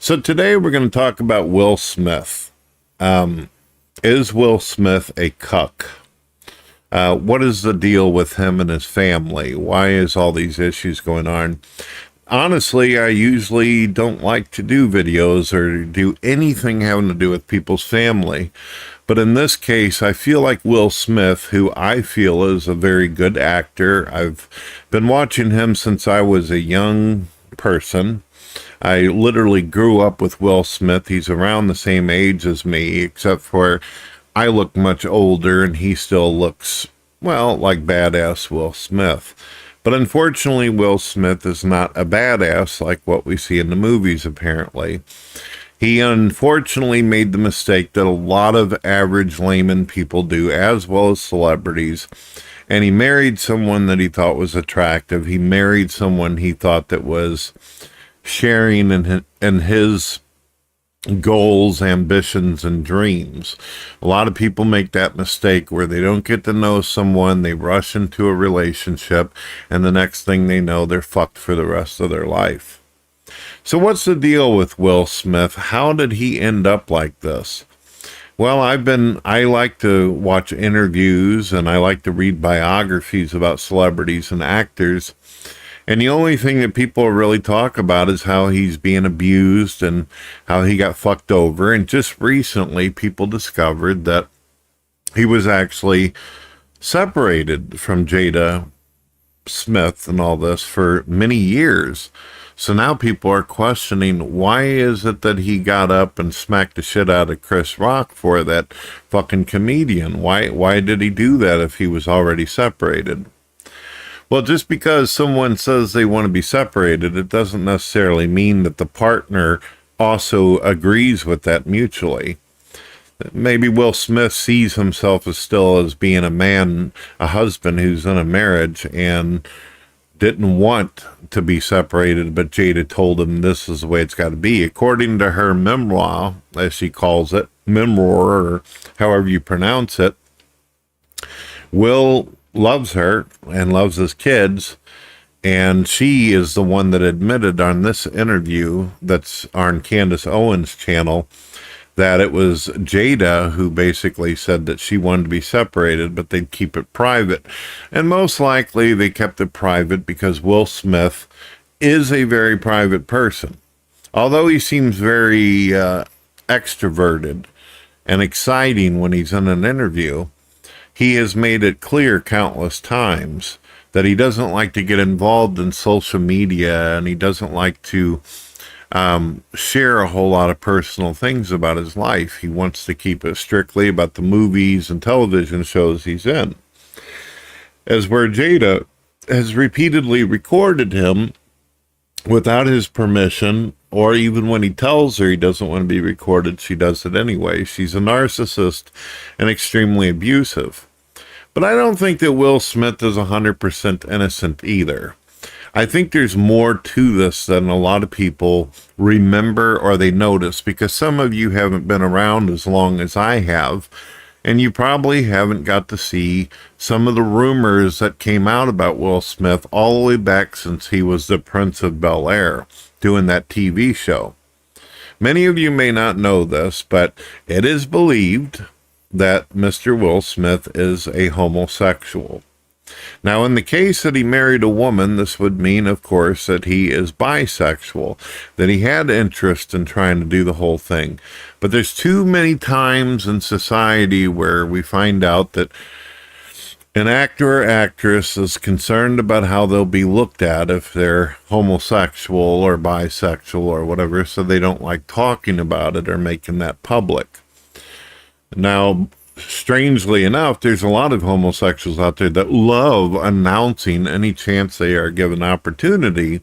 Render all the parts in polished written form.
So today we're going to talk about Will Smith. Is Will Smith a cuck? What is the deal with him and his family? Why is all these issues going on? Honestly, I usually don't like to do videos or do anything having to do with people's family. But in this case, I feel like Will Smith, who I feel is a very good actor. I've been watching him since I was a young person. I literally grew up with Will Smith. He's around the same age as me, except for I look much older and he still looks, well, like badass Will Smith. But unfortunately, Will Smith is not a badass like what we see in the movies, apparently. He unfortunately made the mistake that a lot of average layman people do, as well as celebrities. And he married someone that he thought was attractive. He married someone he thought that was sharing in his goals, ambitions, and dreams. A lot of people make that mistake where they don't get to know someone, they rush into a relationship, and the next thing they know, they're fucked for the rest of their life. So what's the deal with Will Smith? How did he end up like this? Well, I like to watch interviews and I like to read biographies about celebrities and actors. And the only thing that people really talk about is how he's being abused and how he got fucked over. And just recently, people discovered that he was actually separated from Jada Smith and all this for many years. So now people are questioning, why is it that he got up and smacked the shit out of Chris Rock for that fucking comedian? Why did he do that if he was already separated? Well, just because someone says they want to be separated, it doesn't necessarily mean that the partner also agrees with that mutually. Maybe Will Smith sees himself as still as being a man, a husband who's in a marriage and didn't want to be separated, but Jada told him this is the way it's got to be. According to her memoir, as she calls it, memoir, or however you pronounce it, Will loves her and loves his kids, and she is the one that admitted on this interview that's on Candace Owens' channel that it was Jada who basically said that she wanted to be separated, but they'd keep it private. And most likely they kept it private because Will Smith is a very private person. Although he seems very extroverted and exciting when he's in an interview, he has made it clear countless times that he doesn't like to get involved in social media and he doesn't like to share a whole lot of personal things about his life. He wants to keep it strictly about the movies and television shows he's in. As where Jada has repeatedly recorded him without his permission, or even when he tells her he doesn't want to be recorded, she does it anyway. She's a narcissist and extremely abusive. But I don't think that Will Smith is 100% innocent either. I think there's more to this than a lot of people remember or they notice, because some of you haven't been around as long as I have, and you probably haven't got to see some of the rumors that came out about Will Smith all the way back since he was the Prince of Bel-Air doing that TV show. Many of you may not know this, but it is believed that Mr. Will Smith is a homosexual. Now, in the case that he married a woman, this would mean, of course, that he is bisexual, that he had interest in trying to do the whole thing. But there's too many times in society where we find out that an actor or actress is concerned about how they'll be looked at if they're homosexual or bisexual or whatever, so they don't like talking about it or making that public. Now, strangely enough, there's a lot of homosexuals out there that love announcing any chance they are given opportunity.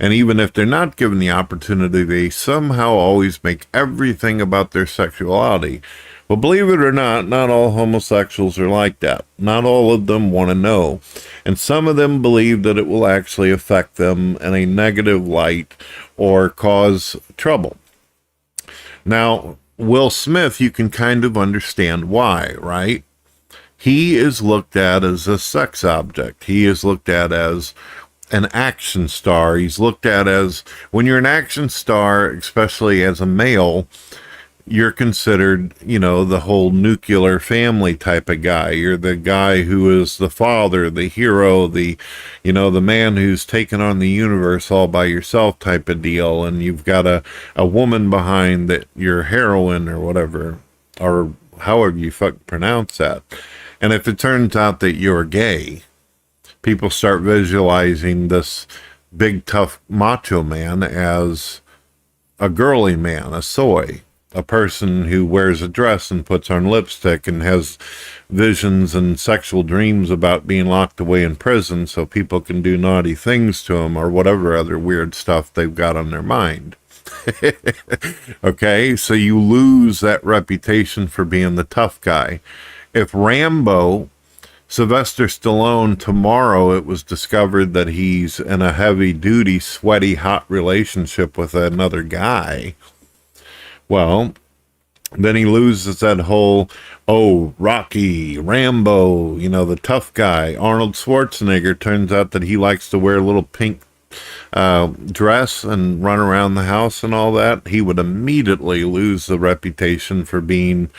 And even if they're not given the opportunity, they somehow always make everything about their sexuality. Well, believe it or not all homosexuals are like that. Not all of them want to know. And some of them believe that it will actually affect them in a negative light or cause trouble. Now, Will Smith, you can kind of understand why, right? He is looked at as a sex object. He is looked at as an action star. He's looked at as, when you're an action star, especially as a male, you're considered, the whole nuclear family type of guy. You're the guy who is the father, the hero, the man who's taken on the universe all by yourself type of deal. And you've got a woman behind that, your heroine or whatever, or however you pronounce that. And if it turns out that you're gay, people start visualizing this big, tough macho man as a girly man, a soy, a person who wears a dress and puts on lipstick and has visions and sexual dreams about being locked away in prison so people can do naughty things to him or whatever other weird stuff they've got on their mind. Okay, so you lose that reputation for being the tough guy. If Rambo, Sylvester Stallone, tomorrow it was discovered that he's in a heavy-duty, sweaty, hot relationship with another guy, well, then he loses that whole, Rocky, Rambo, the tough guy. Arnold Schwarzenegger, turns out that he likes to wear a little pink dress and run around the house and all that. He would immediately lose the reputation for being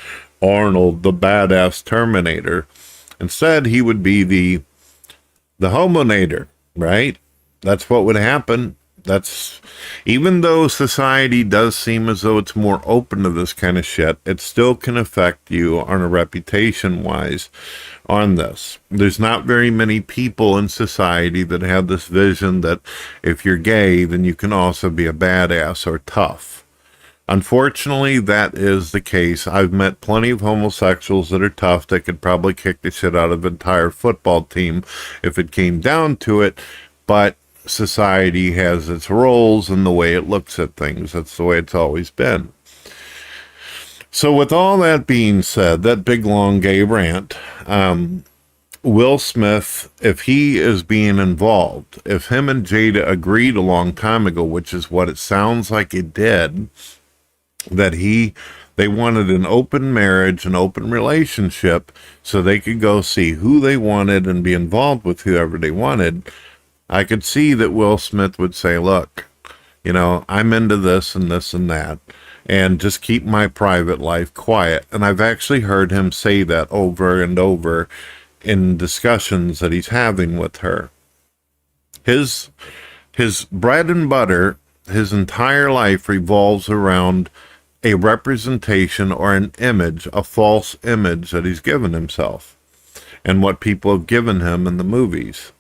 Arnold, the badass Terminator. Instead, he would be the homonator, right? That's what would happen. Even though society does seem as though it's more open to this kind of shit, it still can affect you on a reputation wise on this. There's not very many people in society that have this vision that if you're gay, then you can also be a badass or tough. Unfortunately, that is the case. I've met plenty of homosexuals that are tough that could probably kick the shit out of an entire football team if it came down to it, but society has its roles and the way it looks at things. That's the way it's always been. So with all that being said, that big long gay rant, Will Smith, if he is being involved, if him and Jada agreed a long time ago, which is what it sounds like it did, that they wanted an open marriage, an open relationship, so they could go see who they wanted and be involved with whoever they wanted, I could see that Will Smith would say, look, I'm into this and this and that, and just keep my private life quiet. And I've actually heard him say that over and over in discussions that he's having with her. His bread and butter, his entire life revolves around a representation or an image, a false image that he's given himself and what people have given him in the movies.